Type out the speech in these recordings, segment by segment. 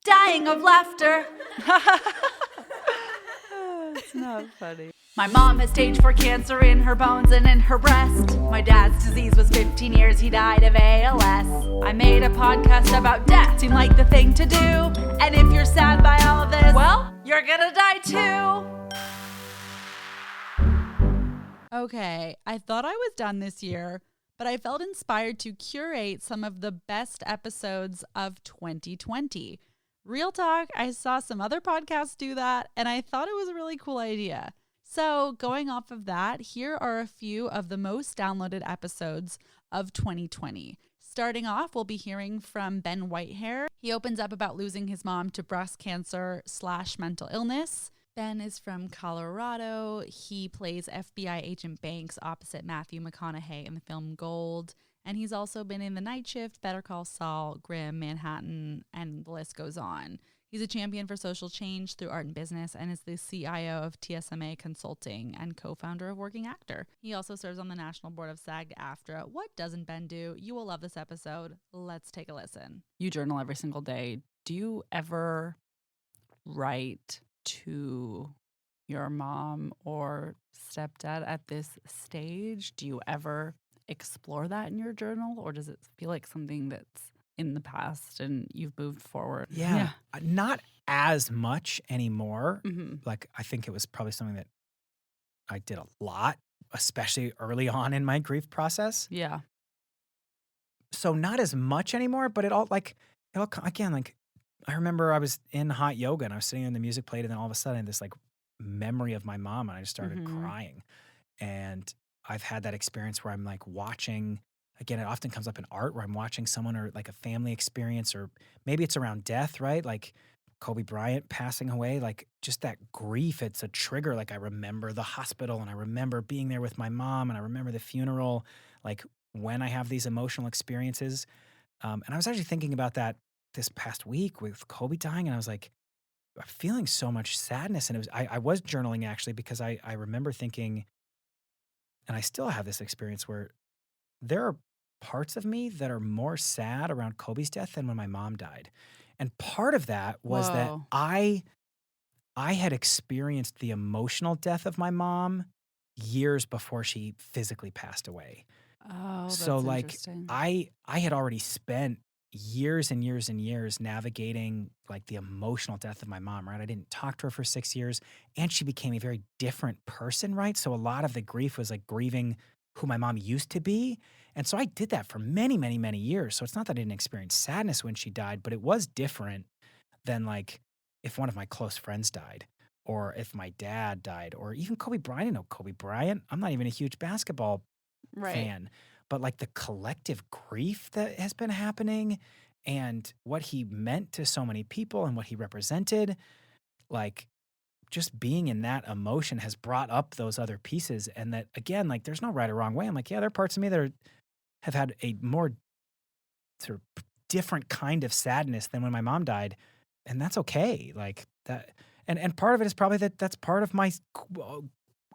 dying of laughter. It's not funny. My mom has stage 4 cancer in her bones and in her breast. My dad's disease was 15 years, he died of ALS. I made a podcast about death, seemed like the thing to do. And if you're sad by all of this, well, you're gonna die too. Okay, I thought I was done this year, but I felt inspired to curate some of the best episodes of 2020. Real talk, I saw some other podcasts do that, and I thought it was a really cool idea. So going off of that, here are a few of the most downloaded episodes of 2020. Starting off, we'll be hearing from Ben Whitehair. He opens up about losing his mom to breast cancer / mental illness. Ben is from Colorado. He plays FBI Agent Banks opposite Matthew McConaughey in the film Gold. And he's also been in The Night Shift, Better Call Saul, Grimm, Manhattan, and the list goes on. He's a champion for social change through art and business and is the CIO of TSMA Consulting and co-founder of Working Actor. He also serves on the national board of SAG-AFTRA. What doesn't Ben do? You will love this episode. Let's take a listen. You journal every single day. Do you ever write to your mom or stepdad at this stage? Do you ever explore that in your journal, or does it feel like something that's in the past and you've moved forward? Yeah. Not as much anymore. Mm-hmm. Like, I think it was probably something that I did a lot, especially early on in my grief process. Yeah. So not as much anymore, but again, like, I remember I was in hot yoga and I was sitting and the music played, and then all of a sudden this like memory of my mom, and I just started crying. And I've had that experience where I'm like watching, again, it often comes up in art where I'm watching someone or like a family experience, or maybe it's around death, right? Like Kobe Bryant passing away, like just that grief, it's a trigger. Like I remember the hospital and I remember being there with my mom and I remember the funeral, like when I have these emotional experiences. And I was actually thinking about that this past week with Kobe dying, and I was like, I'm feeling so much sadness. And I was journaling actually, because I remember thinking, and I still have this experience where there are parts of me that are more sad around Kobe's death than when my mom died. And part of that was that I had experienced the emotional death of my mom years before she physically passed away. Oh, that's So like interesting. I had already spent years and years and years navigating like the emotional death of my mom, right? I didn't talk to her for 6 years, and she became a very different person, right? So a lot of the grief was like grieving who my mom used to be. And so I did that for many, many, many years. So it's not that I didn't experience sadness when she died, but it was different than like if one of my close friends died, or if my dad died, or even Kobe Bryant. I know Kobe Bryant. I'm not even a huge basketball fan, but like the collective grief that has been happening and what he meant to so many people and what he represented, like just being in that emotion has brought up those other pieces. And that, again, like there's no right or wrong way. I'm like, yeah, there are parts of me that have had a more sort of different kind of sadness than when my mom died. And that's okay. Like that. And part of it is probably that's part of my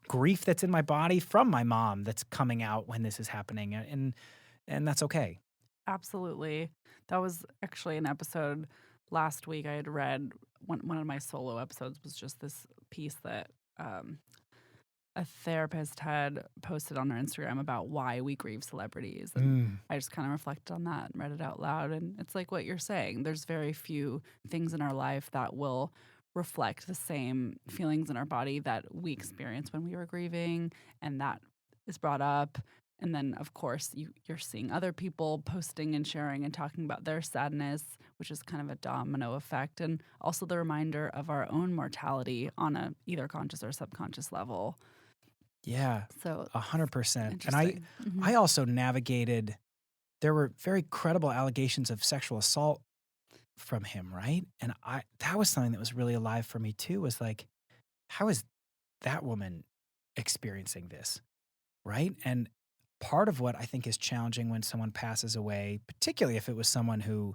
grief that's in my body from my mom that's coming out when this is happening. And that's okay. Absolutely. That was actually an episode last week I had read. One of my solo episodes was just this piece that a therapist had posted on her Instagram about why we grieve celebrities. And I just kind of reflected on that and read it out loud. And it's like what you're saying. There's very few things in our life that will reflect the same feelings in our body that we experienced when we were grieving, and that is brought up. And then, of course, you're seeing other people posting and sharing and talking about their sadness, which is kind of a domino effect, and also the reminder of our own mortality on a either conscious or subconscious level. Yeah, so 100%. And I also navigated, there were very credible allegations of sexual assault from him, right? And that was something that was really alive for me too, was like, how is that woman experiencing this, right? And part of what I think is challenging when someone passes away, particularly if it was someone who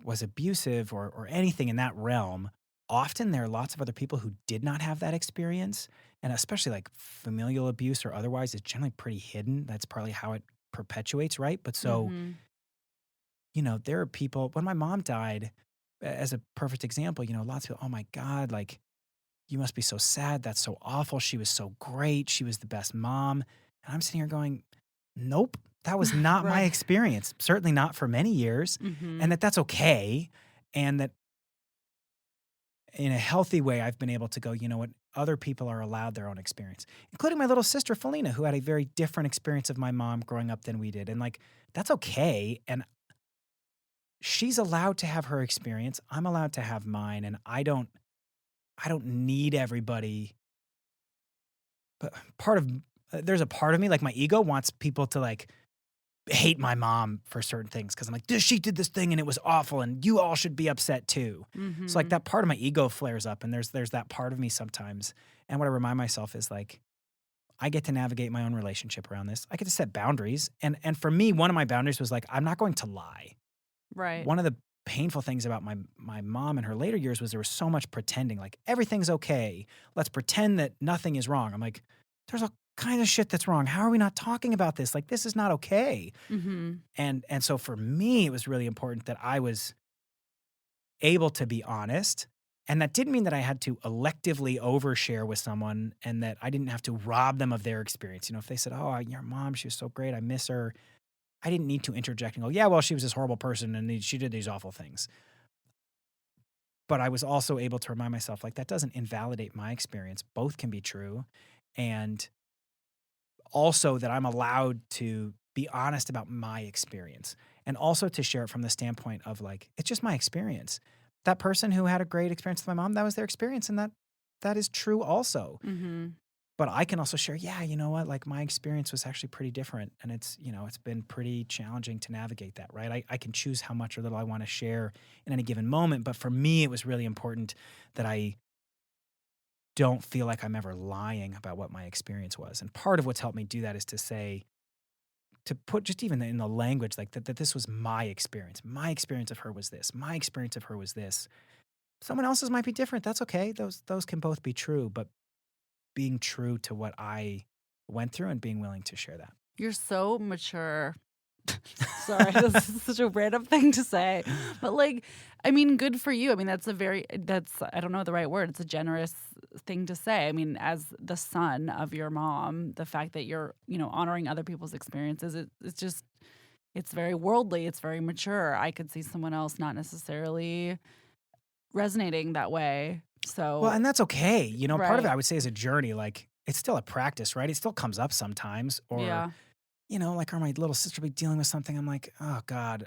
was abusive or anything in that realm, often there are lots of other people who did not have that experience. And especially like familial abuse or otherwise is generally pretty hidden. That's partly how it perpetuates, right? But so, you know, there are people, when my mom died, as a perfect example, lots of people, oh my God, like, you must be so sad. That's so awful. She was so great. She was the best mom. And I'm sitting here going, nope, that was not my Right. experience. Certainly not for many years. Mm-hmm. And that's okay. And that in a healthy way, I've been able to go, you know what? Other people are allowed their own experience, including my little sister, Felina, who had a very different experience of my mom growing up than we did. And like, that's okay. And she's allowed to have her experience. I'm allowed to have mine. And I don't need everybody. But there's a part of me, like my ego wants people to like hate my mom for certain things because I'm like, she did this thing and it was awful and you all should be upset too. So like Mm-hmm. that part of my ego flares up and there's that part of me sometimes. And what I remind myself is like, I get to navigate my own relationship around this. I get to set boundaries. And for me, one of my boundaries was like, I'm not going to lie. Right. One of the painful things about my mom in her later years was there was so much pretending, like everything's okay. Let's pretend that nothing is wrong. I'm like, there's all kind of shit that's wrong. How are we not talking about this? Like, this is not okay. Mm-hmm. And so for me, it was really important that I was able to be honest. And that didn't mean that I had to electively overshare with someone and that I didn't have to rob them of their experience. If they said, oh, your mom, she was so great, I miss her. I didn't need to interject and go, yeah, well, she was this horrible person and she did these awful things. But I was also able to remind myself, like, that doesn't invalidate my experience. Both can be true. And also that I'm allowed to be honest about my experience and also to share it from the standpoint of like, it's just my experience. That person who had a great experience with my mom, that was their experience. And that is true also. Mm-hmm. But I can also share, yeah, you know what? Like my experience was actually pretty different. And it's been pretty challenging to navigate that, right? I can choose how much or little I want to share in any given moment. But for me, it was really important that I don't feel like I'm ever lying about what my experience was. And part of what's helped me do that is to put just even in the language like that this was my experience. My experience of her was this. My experience of her was this. Someone else's might be different. That's okay. Those can both be true, but being true to what I went through and being willing to share that. You're so mature. Sorry, this is such a random thing to say. But like, I mean, good for you. I mean, that's I don't know the right word. It's a generous thing to say. I mean, as the son of your mom, the fact that you're, honoring other people's experiences, it's very worldly. It's very mature. I could see someone else not necessarily resonating that way. So, Well, and that's okay. Part of it right. I would say is a journey. Like it's still a practice, right? It still comes up sometimes. Or, Yeah. like or my little sister be dealing with something. I'm like, oh God,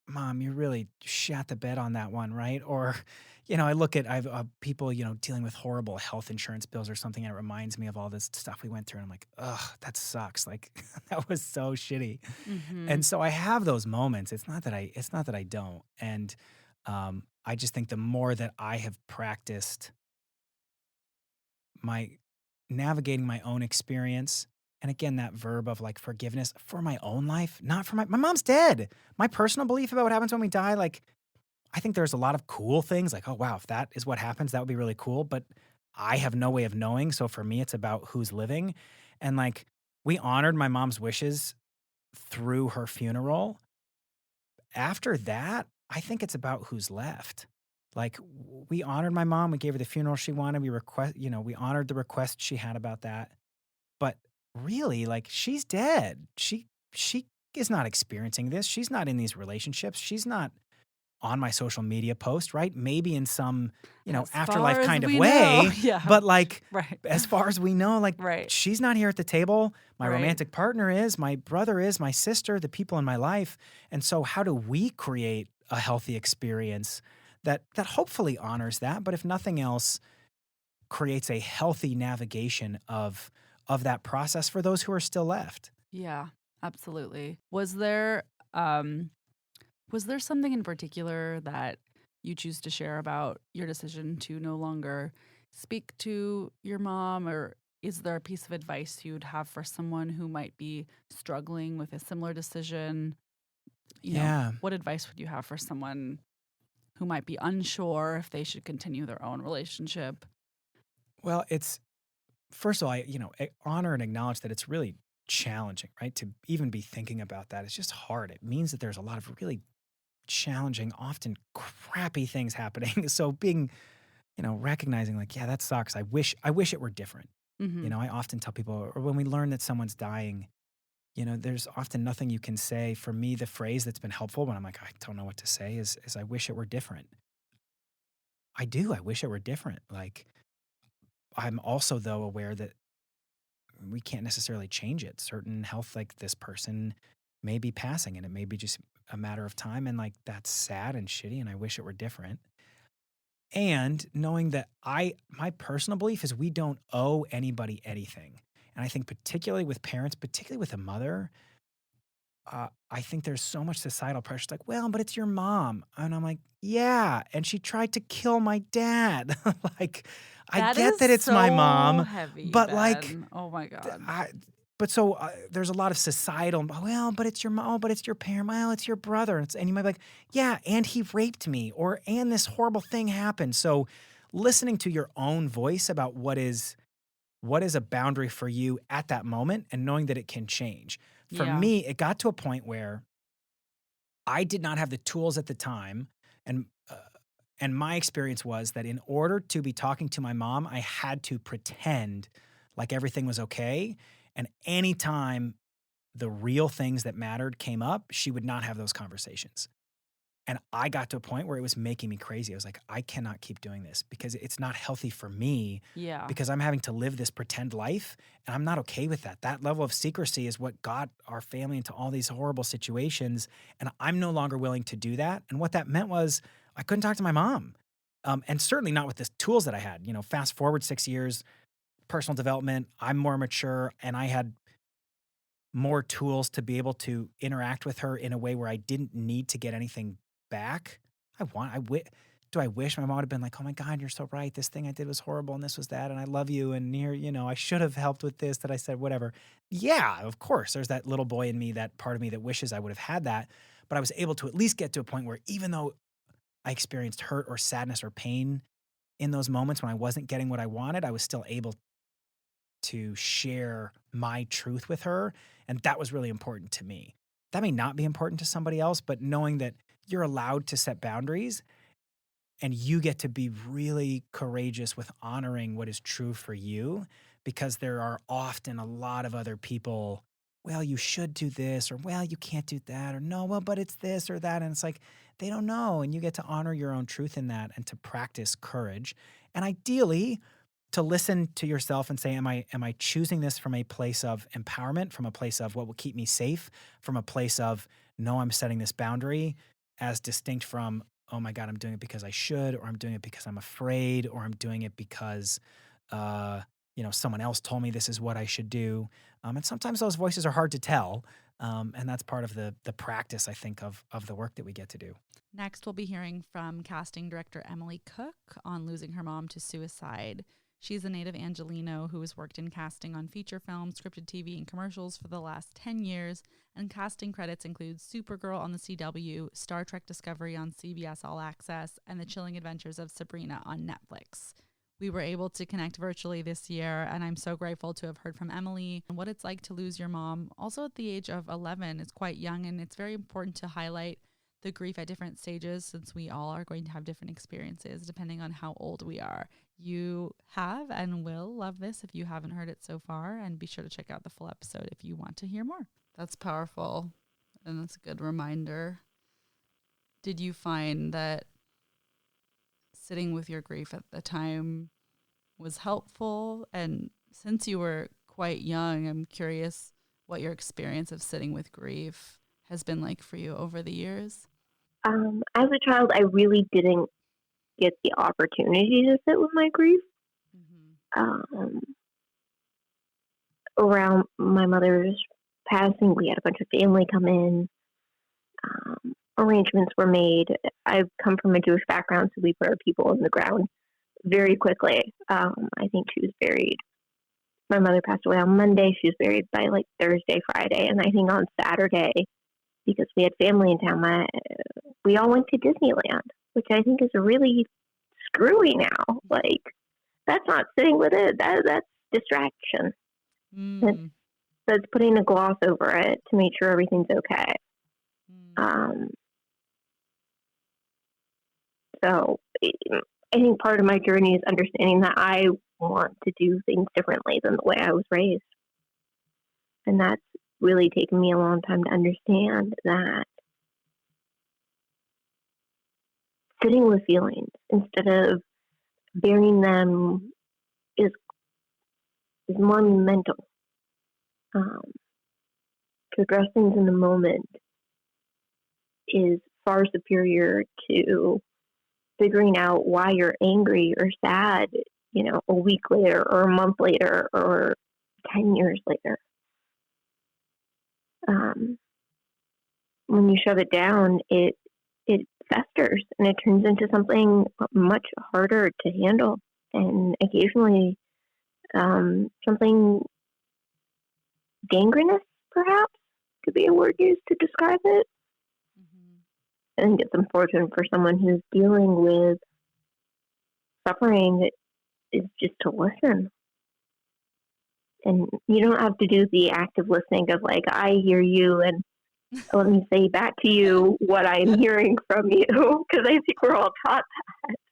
Mom, you really shat the bed on that one, right? Or, I look at I've people, dealing with horrible health insurance bills or something, and it reminds me of all this stuff we went through. And I'm like, ugh, that sucks. Like that was so shitty. Mm-hmm. And so I have those moments. It's not that I don't. And I just think the more that I have practiced my navigating my own experience, and again, that verb of like forgiveness for my own life, not for my mom's dead. My personal belief about what happens when we die, like I think there's a lot of cool things like, oh wow, if that is what happens, that would be really cool. But I have no way of knowing. So for me, it's about who's living. And like we honored my mom's wishes through her funeral. After that, I think it's about who's left. Like we honored my mom, we gave her the funeral she wanted. We honored the request she had about that. But really, like she's dead. She is not experiencing this. She's not in these relationships. She's not on my social media post, right? Maybe in some, As afterlife far as kind of we way. know. Yeah. But like Right. as far as we know, like Right. she's not here at the table. My Right. romantic partner is, my brother is, my sister, the people in my life. And so how do we create a healthy experience that hopefully honors that, but if nothing else, creates a healthy navigation of that process for those who are still left? Yeah, absolutely. Was there something in particular that you choose to share about your decision to no longer speak to your mom, or is there a piece of advice you'd have for someone who might be struggling with a similar decision? Yeah. What advice would you have for someone who might be unsure if they should continue their own relationship? Well, it's first of all, I honor and acknowledge that it's really challenging, right? To even be thinking about that. It's just hard. It means that there's a lot of really challenging, often crappy things happening. So being, recognizing like, yeah, that sucks. I wish it were different. Mm-hmm. I often tell people, or when we learn that someone's dying, there's often nothing you can say. For me, the phrase that's been helpful when I'm like, I don't know what to say is I wish it were different. I do. I wish it were different. Like, I'm also, though, aware that we can't necessarily change it. Certain health, like this person may be passing and it may be just a matter of time. And like, that's sad and shitty. And I wish it were different. And knowing that my personal belief is we don't owe anybody anything. And I think particularly with parents, particularly with a mother, I think there's so much societal pressure. It's like, well, but it's your mom. And I'm like, yeah. And she tried to kill my dad. Like, I That get is that it's my so mom, heavy, but like, Ben. Oh my God. there's a lot of societal, well, but it's your mom, oh, but it's your parent, well, it's your brother. And you might be like, yeah, and he raped me, and this horrible thing happened. So listening to your own voice about what is a boundary for you at that moment and knowing that it can change. For Yeah. me, it got to a point where I did not have the tools at the time. And my experience was that in order to be talking to my mom, I had to pretend like everything was okay. And anytime the real things that mattered came up, she would not have those conversations. And I got to a point where it was making me crazy. I was like, I cannot keep doing this because it's not healthy for me. Yeah. Because I'm having to live this pretend life and I'm not okay with that. That level of secrecy is what got our family into all these horrible situations. And I'm no longer willing to do that. And what that meant was I couldn't talk to my mom. And certainly not with the tools that I had. Fast forward 6 years, personal development, I'm more mature and I had more tools to be able to interact with her in a way where I didn't need to get anything back. Do I wish my mom would have been like, oh my God, you're so right. This thing I did was horrible and this was that. And I love you. And here, I should have helped with this that I said, whatever. Yeah, of course. There's that little boy in me, that part of me that wishes I would have had that. But I was able to at least get to a point where even though I experienced hurt or sadness or pain in those moments when I wasn't getting what I wanted, I was still able to share my truth with her. And that was really important to me. That may not be important to somebody else, but knowing that you're allowed to set boundaries and you get to be really courageous with honoring what is true for you, because there are often a lot of other people, well, you should do this, or well, you can't do that, or no, well, but it's this or that. And it's like, they don't know. And you get to honor your own truth in that and to practice courage. And ideally, to listen to yourself and say, am I choosing this from a place of empowerment, from a place of what will keep me safe, from a place of, no, I'm setting this boundary, as distinct from, oh my God, I'm doing it because I should, or I'm doing it because I'm afraid, or I'm doing it because, someone else told me this is what I should do. And sometimes those voices are hard to tell. And that's part of the practice, I think, of the work that we get to do. Next, we'll be hearing from casting director Emily Cook on losing her mom to suicide. She's a native Angelino who has worked in casting on feature films, scripted TV, and commercials for the last 10 years, and casting credits include Supergirl on the CW, Star Trek Discovery on CBS All Access, and The Chilling Adventures of Sabrina on Netflix. We were able to connect virtually this year, and I'm so grateful to have heard from Emily and what it's like to lose your mom. Also at the age of 11, it's quite young, and it's very important to highlight the grief at different stages, since we all are going to have different experiences depending on how old we are. You have and will love this if you haven't heard it so far, and be sure to check out the full episode if you want to hear more. That's powerful, and that's a good reminder. Did you find that sitting with your grief at the time was helpful? And since you were quite young, I'm curious what your experience of sitting with grief has been like for you over the years. As a child, I really didn't get the opportunity to sit with my grief. Mm-hmm. Around my mother's passing, we had a bunch of family come in. Arrangements were made. I've come from a Jewish background, so we put our people in the ground very quickly. I think she was buried. My mother passed away on Monday. She was buried by like Thursday, Friday, and I think on Saturday, because we had family in town, we all went to Disneyland, which I think is really screwy now. Like, that's not sitting with it. That's distraction. That's putting a gloss over it to make sure everything's okay. so I think part of my journey is understanding that I want to do things differently than the way I was raised. And that's really taken me a long time to understand that sitting with feelings instead of burying them is more mental. To address things in the moment is far superior to figuring out why you're angry or sad, a week later or a month later or 10 years later. When you shove it down, it festers and it turns into something much harder to handle, and occasionally something gangrenous, perhaps, could be a word used to describe it. I think it's important for someone who's dealing with suffering is just to listen. And you don't have to do the active listening of like, I hear you and let me say back to you what I'm hearing from you, because I think we're all taught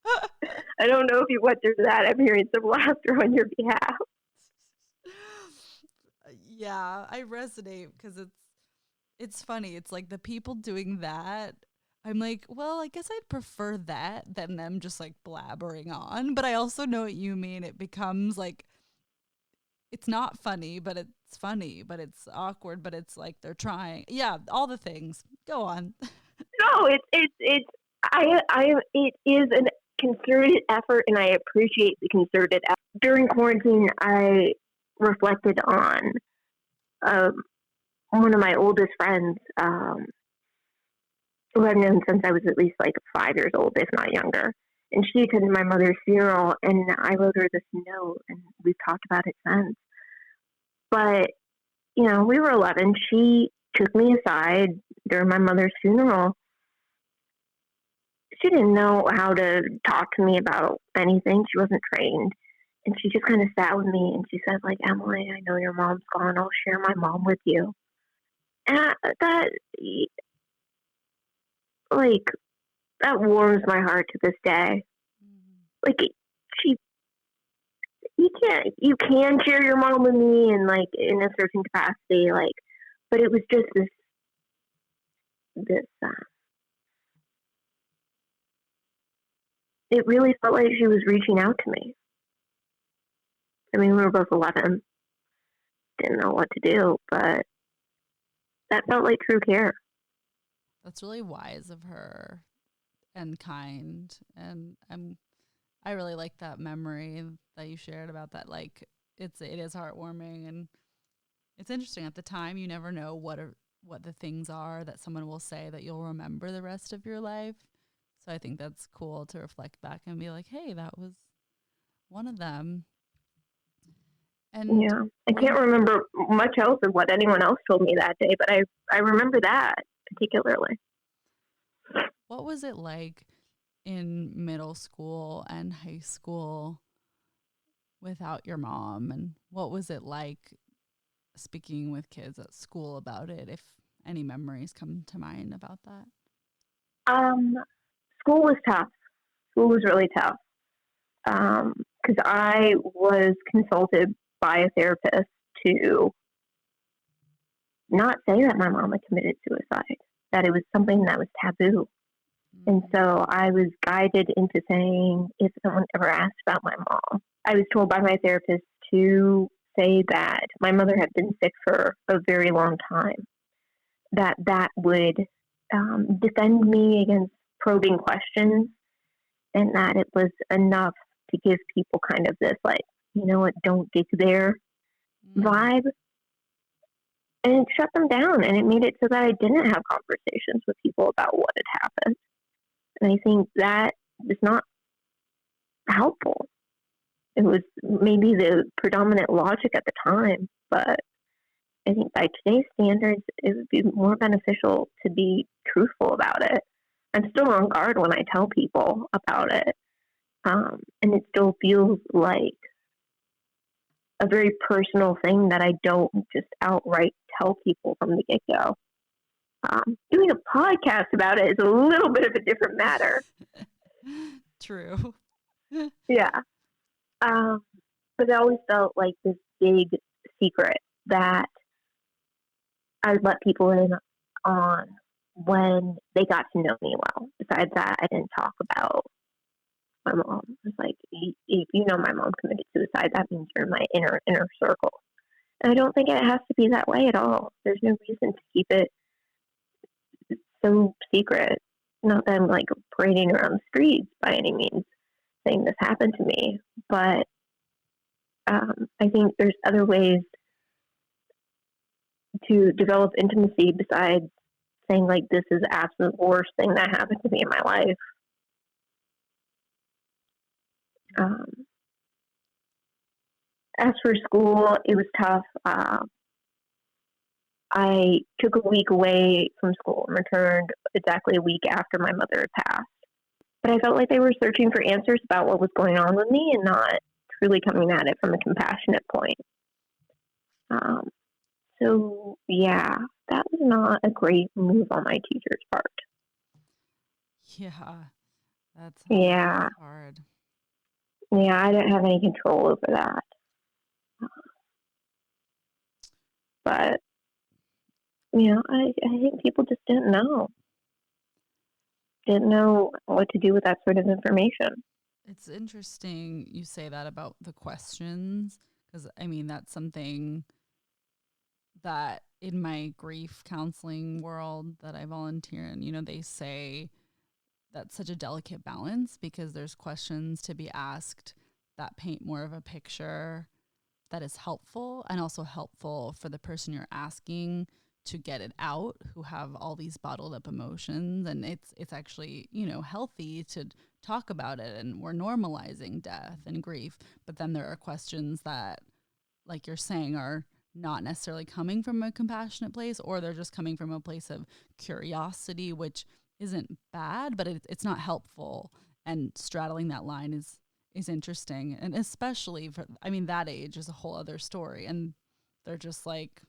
that. I don't know if you went through that. I'm hearing some laughter on your behalf. Yeah, I resonate because it's funny. It's like the people doing that, I'm like, well, I guess I'd prefer that than them just like blabbering on. But I also know what you mean. It becomes like, it's not funny, but it's funny, but it's awkward, but it's like they're trying. Yeah, all the things. Go on. No, it is a concerted effort, and I appreciate the concerted effort. During quarantine, I reflected on one of my oldest friends, who I've known since I was at least like 5 years old, if not younger. And she attended my mother's funeral, and I wrote her this note, and we've talked about it since. But, we were 11. She took me aside during my mother's funeral. She didn't know how to talk to me about anything. She wasn't trained. And she just kind of sat with me, and she said, like, Emily, I know your mom's gone. I'll share my mom with you. And that warms my heart to this day. Like, you can share your mom with me and like in a certain capacity, like, but it was just this it really felt like she was reaching out to me. I mean, we were both 11, didn't know what to do, but that felt like true care. That's really wise of her and kind. And I really like that memory that you shared about that. Like, it is heartwarming, and it's interesting. At the time, you never know what the things are that someone will say that you'll remember the rest of your life. So I think that's cool to reflect back and be like, hey, that was one of them. And yeah, I can't remember much else of what anyone else told me that day, but I remember that particularly. What was it like in middle school and high school without your mom? And what was it like speaking with kids at school about it, if any memories come to mind about that? School was tough. School was really tough. Because I was consulted by a therapist to not say that my mom had committed suicide, that it was something that was taboo. And so I was guided into saying, if someone ever asked about my mom, I was told by my therapist to say that my mother had been sick for a very long time, that would defend me against probing questions, and that it was enough to give people kind of this, like, you know what, don't dig there vibe. And it shut them down, and it made it so that I didn't have conversations with people about what had happened. And I think that was not helpful. It was maybe the predominant logic at the time, but I think by today's standards, it would be more beneficial to be truthful about it. I'm still on guard when I tell people about it. And it still feels like a very personal thing that I don't just outright tell people from the get-go. Doing a podcast about it is a little bit of a different matter. True. Yeah. But it always felt like this big secret that I would let people in on when they got to know me well. Besides that, I didn't talk about my mom. It's like, if you know my mom committed suicide, that means you're in my inner circle. And I don't think it has to be that way at all. There's no reason to keep it so secret. Not that I'm like parading around the streets by any means saying this happened to me, but I think there's other ways to develop intimacy besides saying like this is the absolute worst thing that happened to me in my life. As for school, it was tough. I took a week away from school and returned exactly a week after my mother had passed. But I felt like they were searching for answers about what was going on with me and not truly coming at it from a compassionate point. So, yeah, that was not a great move on my teacher's part. Yeah, that's hard. Yeah, I didn't have any control over that. But, I think people just didn't know. Didn't know what to do with that sort of information. It's interesting you say that about the questions, because, that's something that in my grief counseling world that I volunteer in, they say that's such a delicate balance because there's questions to be asked that paint more of a picture that is helpful and also helpful for the person you're asking to get it out, who have all these bottled up emotions. And it's actually, healthy to talk about it, and we're normalizing death and grief. But then there are questions that, like you're saying, are not necessarily coming from a compassionate place, or they're just coming from a place of curiosity, which isn't bad, but it's not helpful. And straddling that line is interesting. And especially for, that age is a whole other story. And they're just like,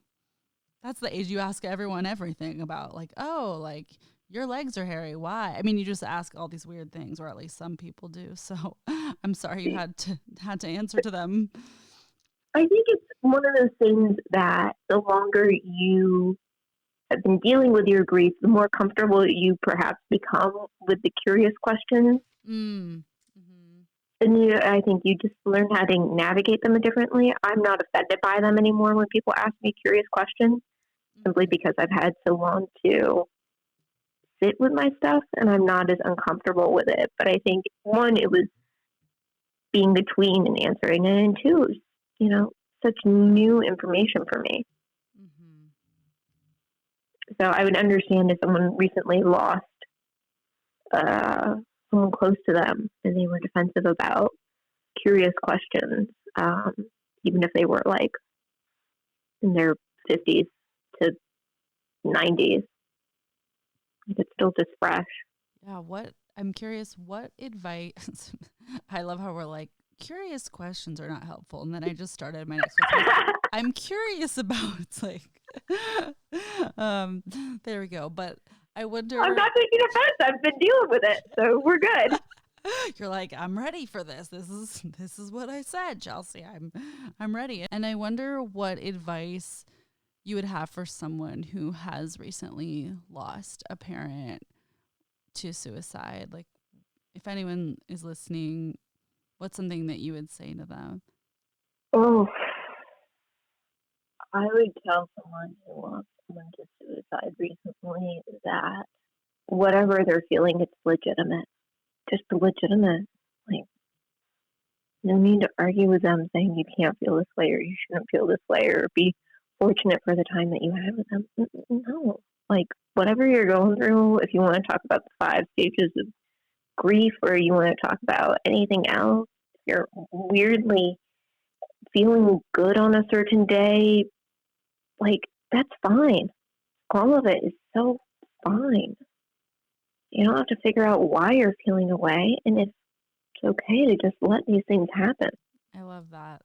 that's the age you ask everyone everything about, like, oh, like your legs are hairy. Why? You just ask all these weird things, or at least some people do. So I'm sorry you had to answer to them. I think it's one of those things that the longer you have been dealing with your grief, the more comfortable you perhaps become with the curious questions. Mm-hmm. And I think you just learn how to navigate them differently. I'm not offended by them anymore when people ask me curious questions, simply because I've had so long to sit with my stuff and I'm not as uncomfortable with it. But I think, one, it was being between and answering, and two, such new information for me. Mm-hmm. So I would understand if someone recently lost someone close to them and they were defensive about curious questions, even if they were like in their 50s to 90s. It's still just fresh. Yeah, I'm curious, what advice, I love how we're like, curious questions are not helpful. And then I just started my next question. I'm curious about, it's like, there we go. But I wonder. I'm not taking offense. I've been dealing with it, so we're good. You're like, I'm ready for this. This is what I said, Chelsea. I'm ready. And I wonder what advice you would have for someone who has recently lost a parent to suicide. Like, if anyone is listening, what's something that you would say to them? Oh, I would tell someone who lost someone to suicide recently that whatever they're feeling, it's legitimate. Just legitimate. Like, no need to argue with them saying you can't feel this way or you shouldn't feel this way or be fortunate for the time that you had with them. No. Like, whatever you're going through, if you want to talk about the 5 stages of grief or you want to talk about anything else, if you're weirdly feeling good on a certain day, like, that's fine. All of it is so fine. You don't have to figure out why you're feeling away, and it's okay to just let these things happen. I love that.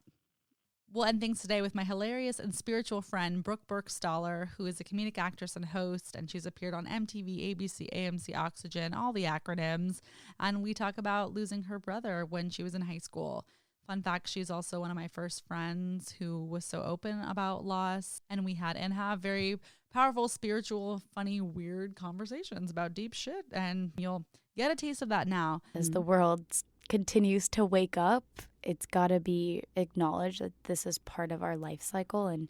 We'll end things today with my hilarious and spiritual friend, Brooke Burgstahler, who is a comedic actress and host, and she's appeared on MTV, ABC, AMC, Oxygen, all the acronyms. And we talk about losing her brother when she was in high school. Fun fact, she's also one of my first friends who was so open about loss. And we had and have very powerful, spiritual, funny, weird conversations about deep shit. And you'll get a taste of that now. As the world continues to wake up, it's got to be acknowledged that this is part of our life cycle. And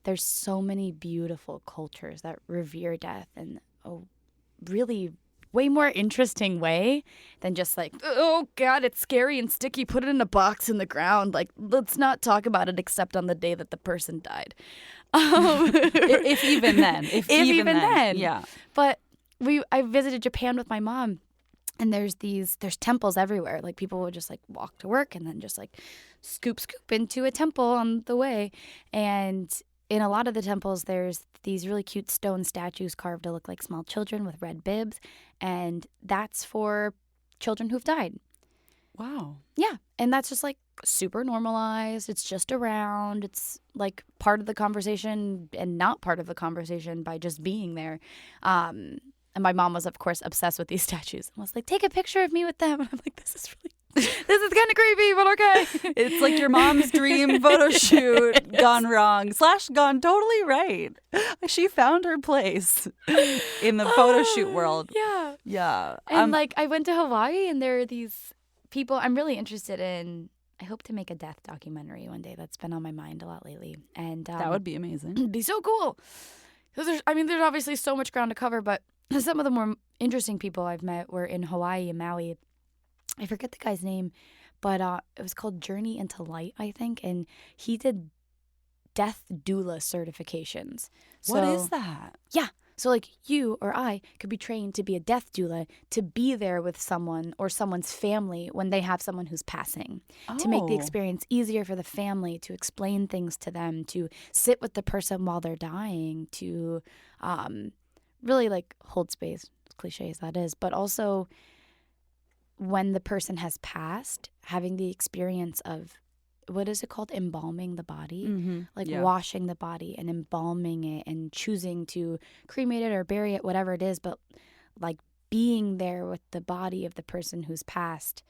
there's so many beautiful cultures that revere death in a really way more interesting way than just like, oh God, it's scary and sticky, put it in a box in the ground. Like, let's not talk about it except on the day that the person died. If even then. If even then. Yeah. But I visited Japan with my mom. And there's temples everywhere. Like, people would just like walk to work and then just like scoop into a temple on the way. And in a lot of the temples, there's these really cute stone statues carved to look like small children with red bibs. And that's for children who've died. Wow. Yeah. And that's just like super normalized. It's just around. It's like part of the conversation and not part of the conversation by just being there. And my mom was, of course, obsessed with these statues and was like, take a picture of me with them. And I'm like, this is kind of creepy, but okay. It's like your mom's dream photo shoot gone wrong / gone totally right. She found her place in the photo shoot world. Yeah. Yeah. And like, I went to Hawaii and there are these people I'm really interested in. I hope to make a death documentary one day. That's been on my mind a lot lately. And that would be amazing. It'd be so cool. Because there's obviously so much ground to cover, but some of the more interesting people I've met were in Hawaii and Maui. I forget the guy's name, but it was called Journey into Light, I think. And he did death doula certifications. What is that? Yeah. So like you or I could be trained to be a death doula, to be there with someone or someone's family when they have someone who's passing, to make the experience easier for the family, to explain things to them, to sit with the person while they're dying, to really like hold space, as cliche as that is, but also when the person has passed, having the experience of, what is it called? Embalming the body, washing the body and embalming it and choosing to cremate it or bury it, whatever it is. But like being there with the body of the person who's passed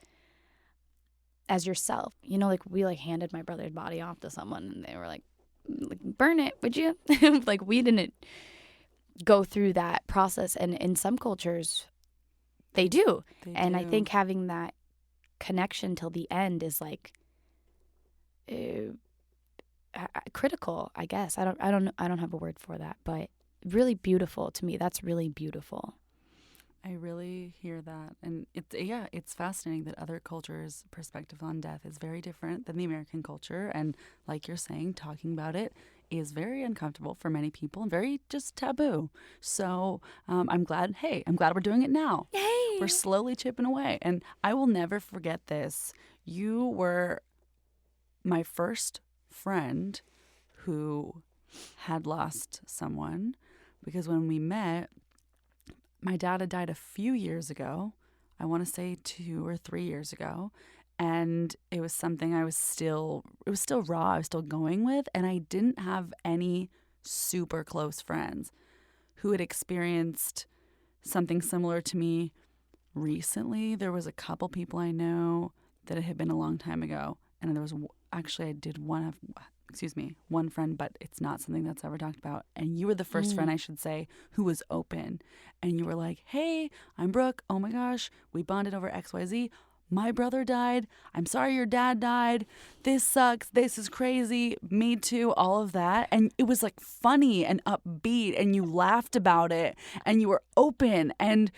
as yourself, like we like handed my brother's body off to someone and they were like burn it, would you? Like, we didn't go through that process. And in some cultures they do. I think having that connection till the end is like critical, I guess. I don't have a word for that, but really beautiful to me. That's really beautiful. I really hear that. And it's fascinating that other cultures' perspective on death is very different than the American culture. And like you're saying, talking about it is very uncomfortable for many people and very just taboo. So I'm glad we're doing it now. Yay! We're slowly chipping away. And I will never forget this. You were my first friend who had lost someone, because when we met, my dad had died a few years ago. I want to say 2 or 3 years ago. And it was something it was still raw. I was still going with. And I didn't have any super close friends who had experienced something similar to me recently. There was a couple people I know that it had been a long time ago. And there was I did one friend, but it's not something that's ever talked about. And you were the first friend, I should say, who was open. And you were like, hey, I'm Brooke. Oh my gosh, we bonded over XYZ. My brother died. I'm sorry your dad died. This sucks. This is crazy. Me too. All of that. And it was like funny and upbeat, and you laughed about it and you were open. And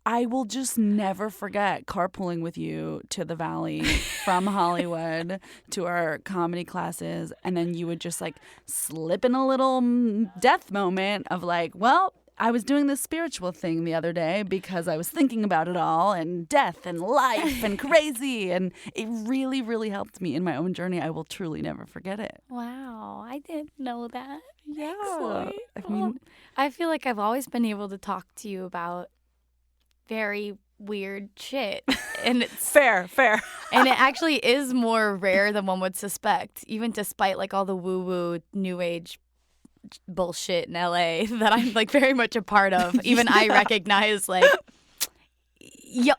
I will just never forget carpooling with you to the Valley from Hollywood to our comedy classes. And then you would just like slip in a little death moment of like, well, I was doing this spiritual thing the other day because I was thinking about it all and death and life and crazy. And it really, really helped me in my own journey. I will truly never forget it. Wow. I didn't know that. Yeah. I feel like I've always been able to talk to you about very weird shit. And it's Fair. and it actually is more rare than one would suspect, even despite like all the woo-woo new age bullshit in LA that I'm like very much a part of. Even I recognize like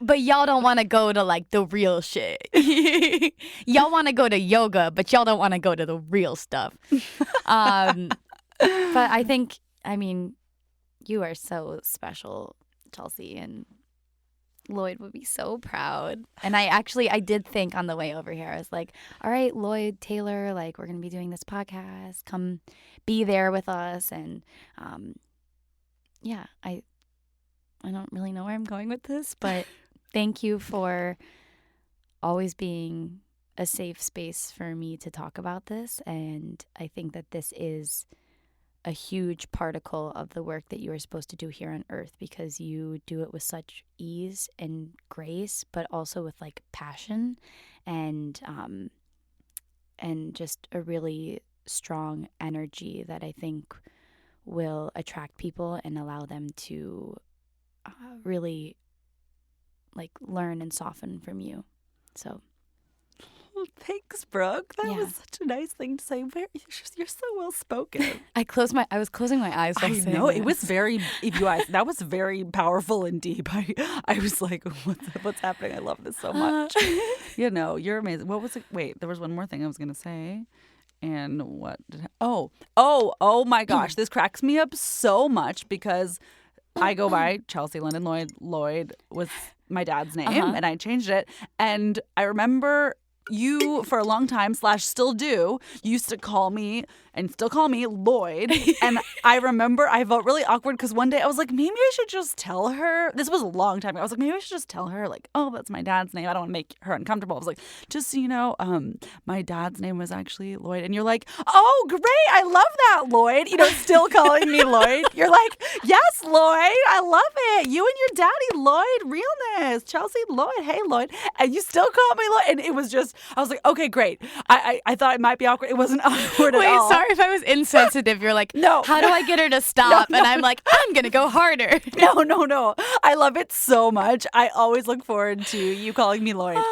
but y'all don't want to go to like the real shit. Y'all want to go to yoga, but y'all don't want to go to the real stuff. But I think, I mean, you are so special, Chelsea, and Lloyd would be so proud. And I did think on the way over here, I was like, all right, Lloyd, Taylor, like we're going to be doing this podcast. Come be there with us. And yeah, I don't really know where I'm going with this, but thank you for always being a safe space for me to talk about this. And I think that this is a huge particle of the work that you are supposed to do here on Earth, because you do it with such ease and grace, but also with like passion and just a really strong energy that I think will attract people and allow them to really like learn and soften from you. So Well, thanks, Brooke. That Yeah. was such a nice thing to say. You're so well spoken. I was closing my eyes while I saying know it this. was very. If you guys, that was very powerful and deep. I was like, what's happening? I love this so much. You're amazing. What was it? Wait, there was one more thing I was gonna say. And what did oh my gosh, this cracks me up so much because I go by Chelsea London Lloyd. Lloyd was my dad's name, and I changed it. And I remember you, for a long time, / still do, used to call me and still call me Lloyd. And I remember I felt really awkward because one day I was like, maybe I should just tell her. This was a long time ago. I was like, maybe I should just tell her, like, oh, that's my dad's name. I don't want to make her uncomfortable. I was like, just so you know, my dad's name was actually Lloyd. And you're like, oh, great. I love that, Lloyd. Still calling me Lloyd. You're like, yes, Lloyd. I love it. You and your daddy, Lloyd. Realness. Chelsea, Lloyd. Hey, Lloyd. And you still call me Lloyd. And it was just, I was like, okay, great. I thought it might be awkward. It wasn't awkward at all. Sorry if I was insensitive. You're like, No. how do I get her to stop? No. And I'm like, I'm going to go harder. No. I love it so much. I always look forward to you calling me Lloyd.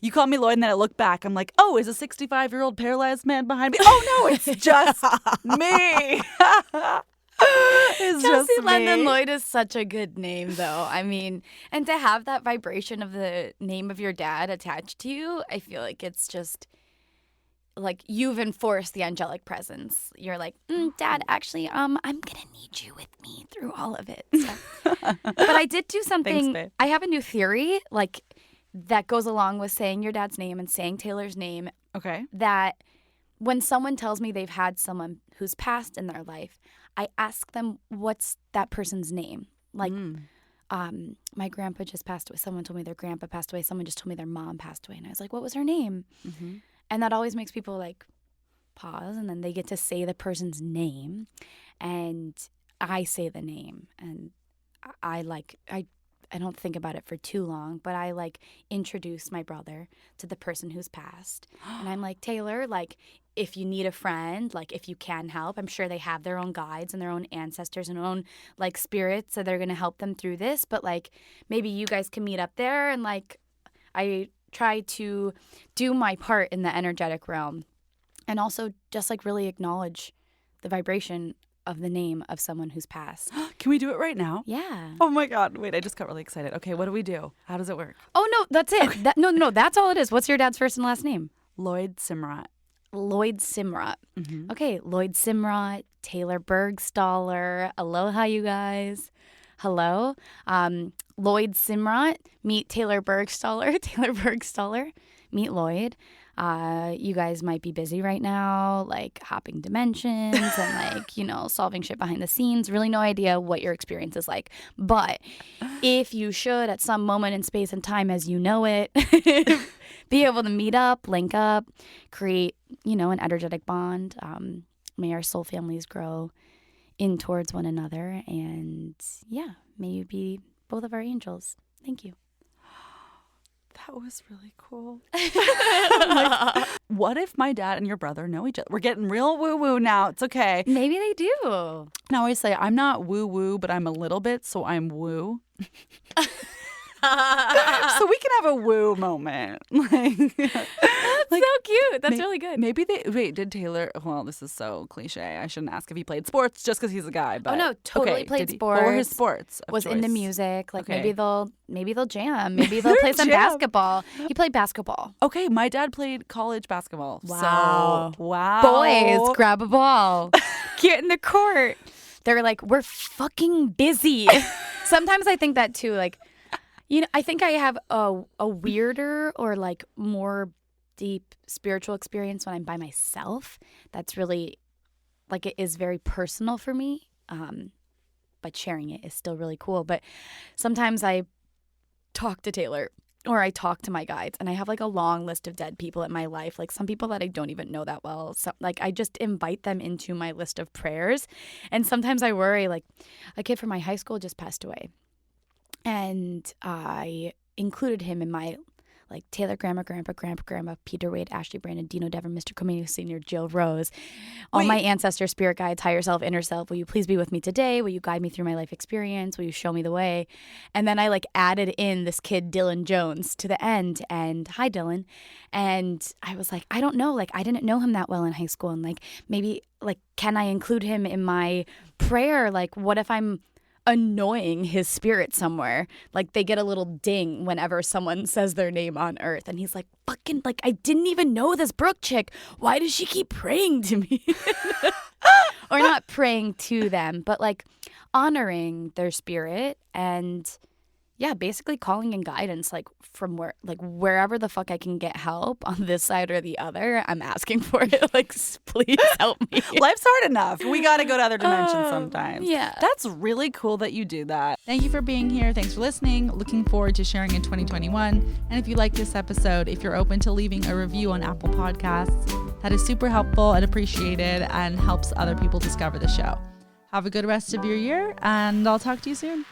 You call me Lloyd, and then I look back. I'm like, oh, is a 65-year-old paralyzed man behind me? Oh, no, it's just me. It's Chelsea just London me. Lloyd is such a good name, though. I mean, and to have that vibration of the name of your dad attached to you, I feel like it's just like you've enforced the angelic presence. You're like, Dad, actually, I'm gonna need you with me through all of it. So. But I did do something. Thanks, babe. I have a new theory, like that goes along with saying your dad's name and saying Taylor's name. Okay. That when someone tells me they've had someone who's passed in their life, I ask them what's that person's name. Like, my grandpa just passed away. Someone told me their grandpa passed away. Someone just told me their mom passed away. And I was like, what was her name? Mm-hmm. And that always makes people like pause, and then they get to say the person's name, and I say the name, and I don't think about it for too long, but I like introduce my brother to the person who's passed. And I'm like, Taylor, like if you need a friend, like if you can help, I'm sure they have their own guides and their own ancestors and their own like spirits that are going to help them through this. But like maybe you guys can meet up there. And like I try to do my part in the energetic realm and also just like really acknowledge the vibration of the name of someone who's passed. Can we do it right now? Yeah. Oh my God. Wait, I just got really excited. Okay, what do we do? How does it work? Oh, no, that's it. Okay. No, that's all it is. What's your dad's first and last name? Lloyd Simrat. Lloyd Simrat. Mm-hmm. Okay, Lloyd Simrat, Taylor Burgstaller. Aloha, you guys. Hello. Lloyd Simrat, meet Taylor Burgstaller. Taylor Burgstaller, meet Lloyd. You guys might be busy right now, like hopping dimensions and like, solving shit behind the scenes. Really no idea what your experience is like. But if you should at some moment in space and time as you know it, be able to meet up, link up, create, an energetic bond. May our soul families grow in towards one another. And yeah, may you be both of our angels. Thank you. That was really cool. What if my dad and your brother know each other? We're getting real woo-woo now. It's okay. Maybe they do. Now I always say I'm not woo-woo, but I'm a little bit, so I'm woo. So we can have a woo moment. That's so cute. That's really good. Maybe did Taylor, well, this is so cliche. I shouldn't ask if he played sports just because he's a guy. But, oh, no, totally played sports. What were his sports of was choice? into music. Like Okay. maybe they'll jam. Maybe they'll play some basketball. He played basketball. Okay, my dad played college basketball. Wow. So, wow. Boys, grab a ball. Get in the court. They're like, we're fucking busy. Sometimes I think that too. Like, I think I have a weirder or like more deep spiritual experience when I'm by myself. That's really, like, it is very personal for me. But sharing it is still really cool. But sometimes I talk to Taylor or I talk to my guides and I have like a long list of dead people in my life, like some people that I don't even know that well. So like I just invite them into my list of prayers. And sometimes I worry, like a kid from my high school just passed away. And I included him in my like Taylor, Grandma, Peter, Wade, Ashley, Brandon, Dino, Devon, Mr. Comino Sr., Jill, Rose, all my ancestors, spirit guides, higher self, inner self. Will you please be with me today? Will you guide me through my life experience? Will you show me the way? And then I like added in this kid, Dylan Jones, to the end. And hi, Dylan. And I was like, I don't know. Like, I didn't know him that well in high school. And like, maybe like, can I include him in my prayer? Like, what if I'm annoying his spirit somewhere? Like they get a little ding whenever someone says their name on earth and he's like, fucking, like, I didn't even know this Brooke chick, why does she keep praying to me? Or not praying to them, but like honoring their spirit and basically calling in guidance, like from wherever the fuck I can get help on this side or the other, I'm asking for it. Like, please help me. Life's hard enough. We got to go to other dimensions sometimes. Yeah. That's really cool that you do that. Thank you for being here. Thanks for listening. Looking forward to sharing in 2021. And if you like this episode, if you're open to leaving a review on Apple Podcasts, that is super helpful and appreciated and helps other people discover the show. Have a good rest of your year, and I'll talk to you soon.